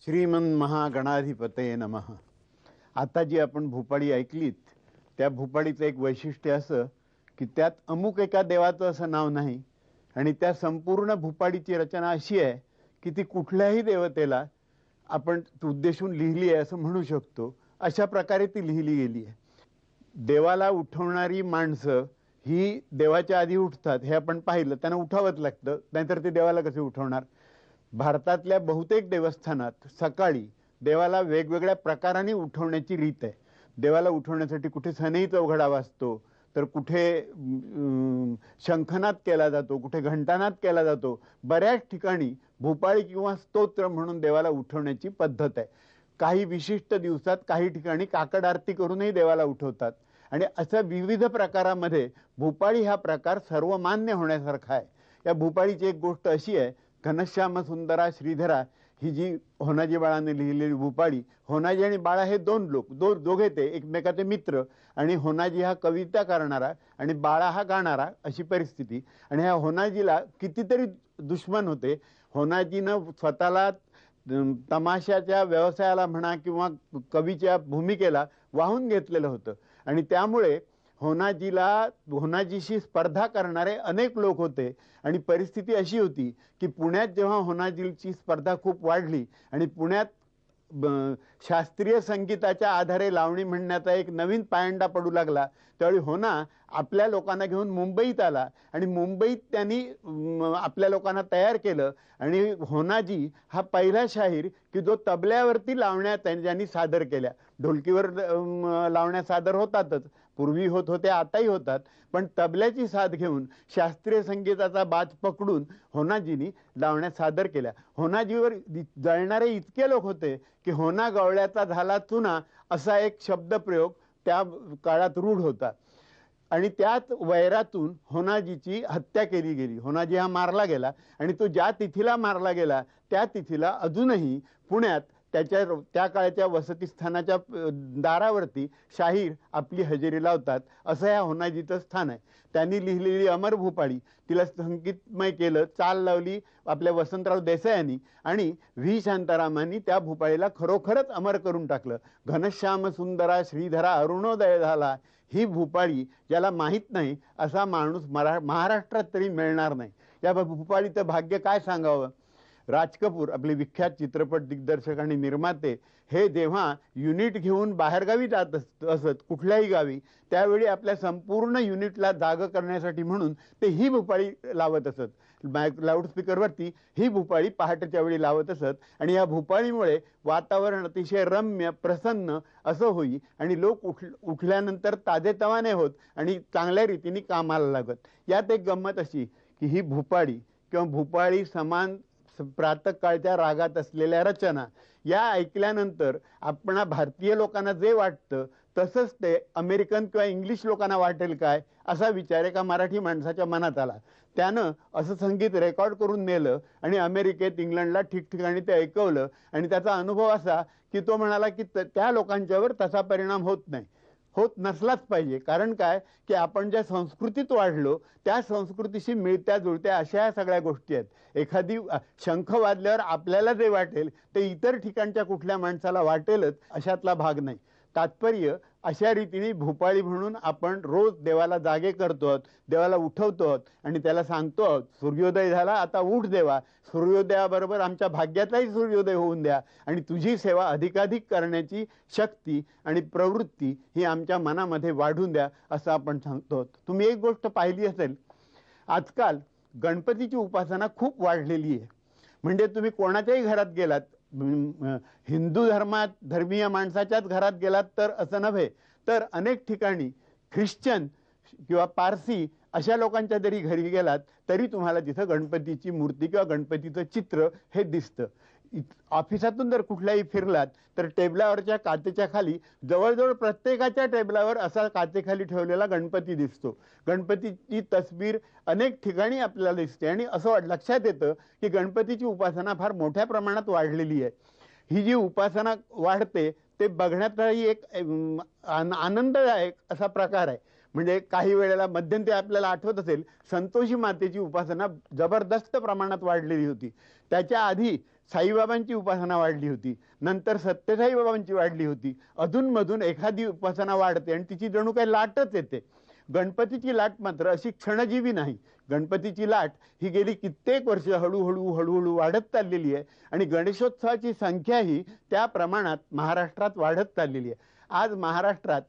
श्रीमन महागणाधिपते नमः. आता जी आपण भूपाळी ऐकलीत त्या भूपाळीचं एक वैशिष्ट्य असं की त्यात अमुक एका देवाचं असं नाव नाही आणि त्या संपूर्ण भूपाळीची रचना अशी आहे की ती कुठल्याही देवतेला आपण उद्देशून लिहिली आहे असं म्हणू शकतो. अशा प्रकारे ती लिहिली गेली आहे. देवाला उठवणारी माणसं ही देवाच्या आधी उठतात हे आपण पाहिलं. त्यांना उठावंच लागतं, नाहीतर ते देवाला कसे उठवणार. भारतातल्या बहुतेक देवस्थानात सकाळी देवाला वेगवेगळ्या प्रकाराने उठवण्याची रीत आहे. देवाला उठवण्यासाठी कुठे सनई चौघडा वाजतो, तर कुठे शंखनाद केला जातो, कुठे घंटानाद केला जातो. बऱ्याच ठिकाणी भूपाळी किंवा स्तोत्र म्हणून देवाला उठवण्याची पद्धत आहे. काही विशिष्ट दिवसात काही ठिकाणी काकड आरती करूनही देवाला उठवतात. आणि अशा विविध प्रकारामध्ये भूपाळी हा प्रकार सर्वमान्य होण्यासारखा आहे. या भूपाळीची एक गोष्ट अशी आहे, घनश्याम सुंदरा श्रीधरा ही जी होनाजी बाळाने लिहिलेली भूपाळी. होनाजी आणि बाळा हे दोन लोक, दोघे ते एकमेकाचे मित्र. आणि होनाजी हा कविता करणारा आणि बाळा हा गाणारा, अशी परिस्थिती. आणि ह्या होनाजीला कितीतरी दुश्मन होते. होनाजीनं स्वतःला तमाशाच्या व्यवसायाला म्हणा किंवा कवीच्या भूमिकेला वाहून घेतलेलं होतं. आणि त्यामुळे होनाजीशी स्पर्धा करणारे अनेक लोक होते. आणि परिस्थिती अशी होती की पुण्यात जेव्हा होनाजीची स्पर्धा खूप वाढली आणि पुण्यात शास्त्रीय संगीताच्या आधारे लावणी म्हणण्याचा एक नवीन पायंडा पडू लागला, त्यावेळी होना आपल्या लोकांना घेऊन मुंबईत आला. आणि मुंबईत त्यांनी आपल्या लोकांना तयार केलं. आणि होनाजी हा पहिला शाहीर की जो तबल्यावरती लावण्या त्यांनी सादर केल्या. ढोलकीवर लावण्या सादर होतातच, पूर्वी होत होते, आताही होतात. पण तबल्याची साथ घेऊन शास्त्रीय संगीताचा बाज पकडून होनाजींनी लावण्या सादर केल्या. होनाजीवर जळणारे इतके लोक होते की होना गवळ्याचा झाला चुना असा एक शब्दप्रयोग त्या काळात रूढ होता. आणि त्याच वैरातून होनाजीची हत्या केली गेली. होनाजी हा मारला गेला. आणि तो ज्या तिथीला मारला गेला त्या तिथीला अजूनही पुण्यात त्या काळच्या वसतिस्थानाच्या दारावरती शाहीर आपली हजेरी लावतात. असं या होनाजीचं स्थान आहे. त्यांनी लिहिलेली अमर भूपाळी, तिला संगीतमय केलं, चाल लावली आपल्या वसंतराव देसायांनी. आणि व्ही शांतारामांनी त्या भूपाळीला खरोखरच अमर करून टाकलं. घनश्याम सुंदरा श्रीधरा अरुणोदय झाला ही भूपाळी ज्याला माहीत नाही असा माणूस महाराष्ट्रात तरी मिळणार नाही. या भूपाळीचं भाग्य काय सांगावं. राज कपूर आपले विख्यात चित्रपट दिग्दर्शक आणि निर्माते हे जेव्हा युनिट घेऊन बाहेरगावी जात असत कुठल्याही गावी, त्यावेळी आपल्या संपूर्ण युनिटला जाग करण्यासाठी म्हणून ते ही भूपाळी लावत असत. लाऊडस्पीकरवरती ही भूपाळी पहाटेच्या वेळी लावत असत. आणि या भूपाळीमुळे वातावरण अतिशय रम्य प्रसन्न असं होई. आणि लोक उठल्यानंतर ताजेतवाने होत आणि चांगल्या रीतीने कामाला लागत. यात एक गंमत अशी की ही भूपाळी किंवा भूपाळी समान प्रातःकाळच्या रागात असलेल्या रचना या ऐकल्यानंतर आपणा भारतीय लोकांना जे वाटतं तसंच ते अमेरिकन किंवा इंग्लिश लोकांना वाटेल काय असा विचार एका मराठी माणसाच्या मनात आला. त्यानं असं संगीत रेकॉर्ड करून नेलं आणि अमेरिकेत इंग्लंडला ठिकठिकाणी ते ऐकवलं. आणि त्याचा अनुभव असा की तो म्हणाला की त्या लोकांच्यावर तसा परिणाम होत नाही, होत नसलाच पाहिजे. कारण काय की आपण ज्या संस्कृतीत वाढलो त्या संस्कृतीशी मिळत्या जुळत्या अशा या सगळ्या गोष्टी आहेत. एखादी शंख वाजल्यावर आपल्याला जे वाटेल ते इतर ठिकाणच्या कुठल्या माणसाला वाटेलच अशातला भाग नाही. तात्पर्य अशा रीतीने भूपाळी म्हणून आपण रोज देवाला जागे करतो आहोत, देवाला उठवतो आहोत आणि त्याला सांगतो आहोत सूर्योदय झाला आता उठ देवा, सूर्योदयाबरोबर आमच्या भाग्याचाही सूर्योदय होऊन द्या आणि तुझी सेवा अधिकाधिक करण्याची शक्ती आणि प्रवृत्ती ही आमच्या मनामध्ये वाढून द्या असं आपण सांगतो. तुम्ही एक गोष्ट पाहिली असेल, आजकाल गणपतीची उपासना खूप वाढलेली आहे. म्हणजे तुम्ही कोणाच्याही घरात गेलात, हिंदू धर्मीय माणसाच्याच घरात गेलात तर असं नव्हे, तर अनेक ठिकाणी ख्रिश्चन किंवा पारसी अशा लोकांच्या जरी घरी गेलात तरी तुम्हाला तिथं गणपतीची मूर्ती किंवा गणपतीचं चित्र हे दिसतं. ऑफिसातून जर कुठल्याही फिरलात तर टेबलावरच्या काचेच्या खाली जवळजवळ प्रत्येकाच्या टेबलावर असा काचेखाली ठेवलेला गणपती दिसतो. गणपतीची तस्वीर अनेक ठिकाणी आपल्याला दिसते. आणि असं लक्षात येतं की गणपतीची उपासना फार मोठ्या प्रमाणात वाढलेली आहे. ही जी उपासना वाढते ते बघण्याचाही एक आनंददायक असा प्रकार आहे. म्हणजे काही वेळेला मध्यंतरी आपल्याला आठवत असेल संतोषी मातेची उपासना जबरदस्त प्रमाणात वाढलेली होती. त्याच्या आधी साईबाबांची उपासना वाढली होती, नंतर सत्यसाई बाबांची वाढली होती. अधूनमधून एखादी उपासना वाढते आणि तिची जणू काही लाटच येते. गणपतीची लाट मात्र अशी क्षणजीवी नाही. गणपतीची लाट ही गेली कित्येक वर्ष हळूहळू हळूहळू वाढत चाललेली आहे आणि गणेशोत्सवाची संख्या ही त्या प्रमाणात महाराष्ट्रात वाढत चाललेली आहे. आज महाराष्ट्रात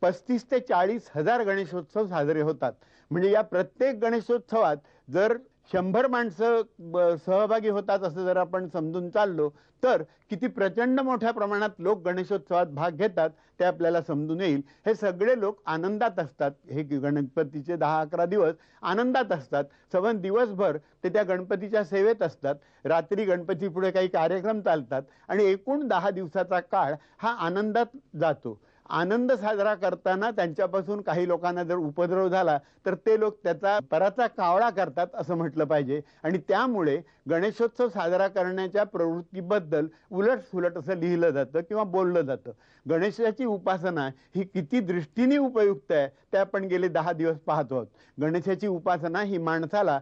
35 ते 40 हजार गणेशोत्सव साजरे होतात. म्हणजे या प्रत्येक गणेशोत्सवात जर 100 माणसं सहभागी होतात असं जर आपण समजून चाललो तर किती प्रचंड मोठ्या प्रमाणात लोक गणेशोत्सवात भाग घेतात ते आपल्याला समजून येईल. हे सगळे लोक आनंदात असतात. हे गणपतीचे 10-11 दिवस आनंदात असतात. सबंध दिवसभर ते त्या गणपतीच्या सेवेत असतात. रात्री गणपती पुढे काही कार्यक्रम चालतात आणि एकूण 10 दिवसाचा काळ हा आनंदात जातो. आनंद साजरा करताना त्यांच्यापासून काही लोकांना जर उपद्रव झाला तर ते लोक त्याचा पराचा कावळा करतात असं म्हटलं पाहिजे. आणि त्यामुळे गणेशोत्सव साजरा करण्याच्या प्रवृत्तीबद्दल उलटसुलट असं लिहिलं जातं किंवा बोललं जातं. गणेशाची उपासना ही किती दृष्टीने उपयुक्त आहे ते आपण गेले 10 दिवस पाहतो आहोत. गणेशाची उपासना ही माणसाला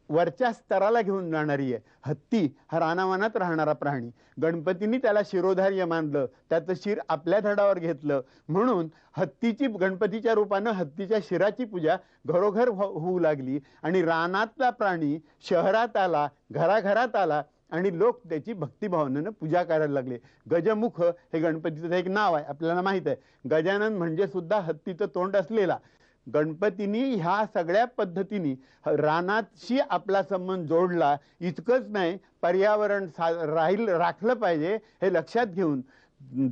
वरच्या स्तराला घेऊन जाणारी आहे. हत्ती हा रानावनात राहणारा प्राणी, गणपतींनी त्याला शिरोधार्य मानलं, त्याचं शिर आपल्या धडावर घेतलं म्हणून हत्तीची गणपतीच्या रूपानं हत्तीच्या शिराची पूजा घरोघर होऊ लागली आणि रानातला प्राणी शहरात आला, घराघरात आला आणि लोक त्याची भक्तिभावनेनं पूजा करायला लागले. गजमुख हे गणपतीचं एक नाव आहे, आपल्याला माहित आहे. गजानन म्हणजे सुद्धा हत्तीचं तोंड असलेला. गणपतींनी ह्या सगळ्या पद्धतीने रानाशी आपला संबंध जोडला. इतकंच नाही, पर्यावरण राखलं पाहिजे हे लक्षात घेऊन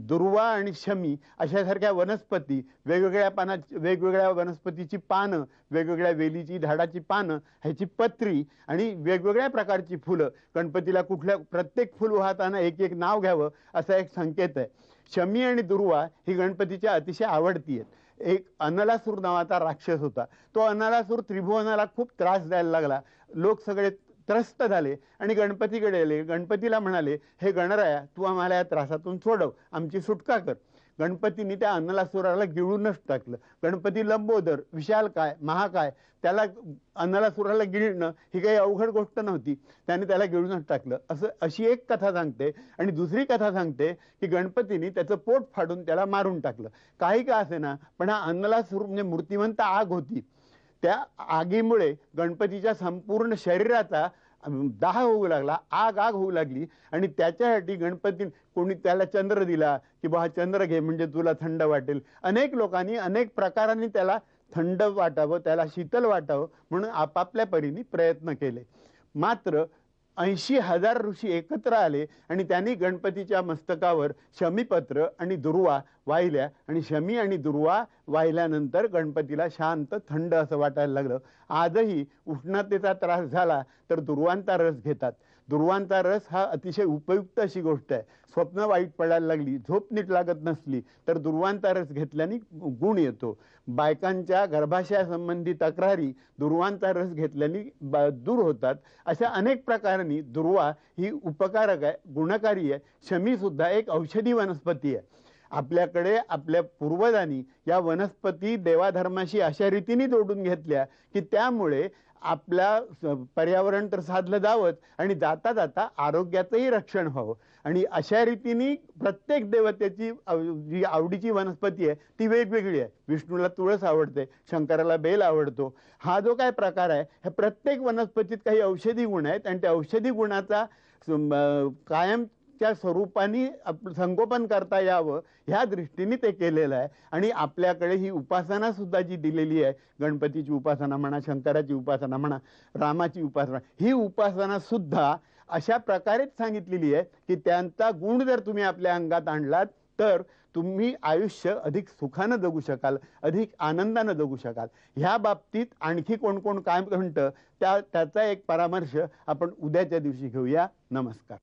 दुर्वा आणि शमी अशासारख्या वनस्पती, वेगवेगळ्या वनस्पतीची पानं, वेगवेगळ्या वेलीची झाडाची पानं, ह्याची पत्री आणि वेगवेगळ्या प्रकारची फुलं. गणपतीला प्रत्येक फुल वाहताना एक एक नाव घ्यावं असा एक संकेत आहे. शमी आणि दुर्वा ही गणपतीच्या अतिशय आवडती आहेत. एक अनलासूर नावाचा राक्षस होता. तो अनलासूर त्रिभुवनाला खूप त्रास द्यायला लागला. लोक सगळे त्रस्त झाले आणि गणपतीकडे आले. गणपतीला म्हणाले, हे गणराया, तू आम्हाला या त्रासातून सोडव, आमची सुटका कर. गणपतीने त्या अनलासुराला गिळूनच टाकलं. गणपती लंबोदर, विशालकाय, महाकाय, त्याला अनलासुराला गिळणं ही काही अवघड गोष्ट नव्हती. त्याने त्याला गिळूनच टाकलं. अशी एक कथा सांगते. आणि दुसरी कथा सांगते की गणपतीने त्याचं पोट फाडून त्याला मारून टाकलं. काही का असेना, पण हा अनलासूर म्हणजे मूर्तिमंत आग होती. त्या आगीमुळे गणपतीच्या संपूर्ण शरीराचा दाह होऊ लागला, आग होऊ लागली. आणि त्याच्यासाठी गणपती कोणी त्याला चंद्र दिला की बा चंद्र घे म्हणजे तुला थंड वाटेल. अनेक लोकांनी अनेक प्रकारांनी त्याला थंड वाटावं, त्याला शीतल वाटावं म्हणून आपापल्या परीने प्रयत्न केले. मात्र 80,000 ऋषी एकत्र आले आणि त्यांनी गणपतीच्या मस्तकावर शमीपत्र आणि दुर्वा वाहिल्या आणि शमी आणि दुर्वा वाहिल्यानंतर गणपतीला शांत थंड असं वाटायला लागलं. आजही उष्णतेचा त्रास झाला तर दुर्वांचा रस घेतात. दुर्वांचा रस हा अतिशय उपयुक्त अशी गोष्ट आहे. स्वप्न वाईट पडायला लागली, झोप नीट लागत नसली तर दुर्वांचा रस घेतल्याने गुण येतो. बायकांच्या गर्भाशयासंबंधी तक्रारी दुर्वांचा रस घेतल्याने दूर होतात. अशा अनेक प्रकारांनी दुर्वा ही उपकारक आहे, गुणकारी आहे. शमी सुद्धा एक औषधी वनस्पती आहे. आपल्याकडे आपल्या पूर्वजांनी या वनस्पती देवाधर्माशी अशा रीतीने जोडून घेतल्या की त्यामुळे आपल्या पर्यावरण तर साधलं जावंच आणि जाता जाता आरोग्याचंही रक्षण व्हावं. आणि अशा रीतीने प्रत्येक देवतेची जी आवडीची वनस्पती आहे ती वेगवेगळी आहे. विष्णूला तुळस आवडते, शंकराला बेल आवडतो. हा जो काय प्रकार आहे ह्या प्रत्येक वनस्पतीत काही औषधी गुण आहेत आणि त्या औषधी गुणाचा कायम त्या स्वरूपाने संगोपन करता यावं ह्या दृष्टीने ते केलेलं आहे. आणि आपल्याकडे ही उपासना सुद्धा जी दिलेली आहे, गणपतीची उपासना म्हणा, शंकराची उपासना म्हणा, रामाची उपासना, ही उपासना सुद्धा अशा प्रकारेच सांगितलेली आहे की त्यांचा गुण जर तुम्ही आपल्या अंगात आणलात तर तुम्ही आयुष्य अधिक सुखानं जगू शकाल, अधिक आनंदानं जगू शकाल. ह्या बाबतीत आणखी कोण कोण काय म्हणतं त्याचा एक परामर्श आपण उद्याच्या दिवशी घेऊया. नमस्कार.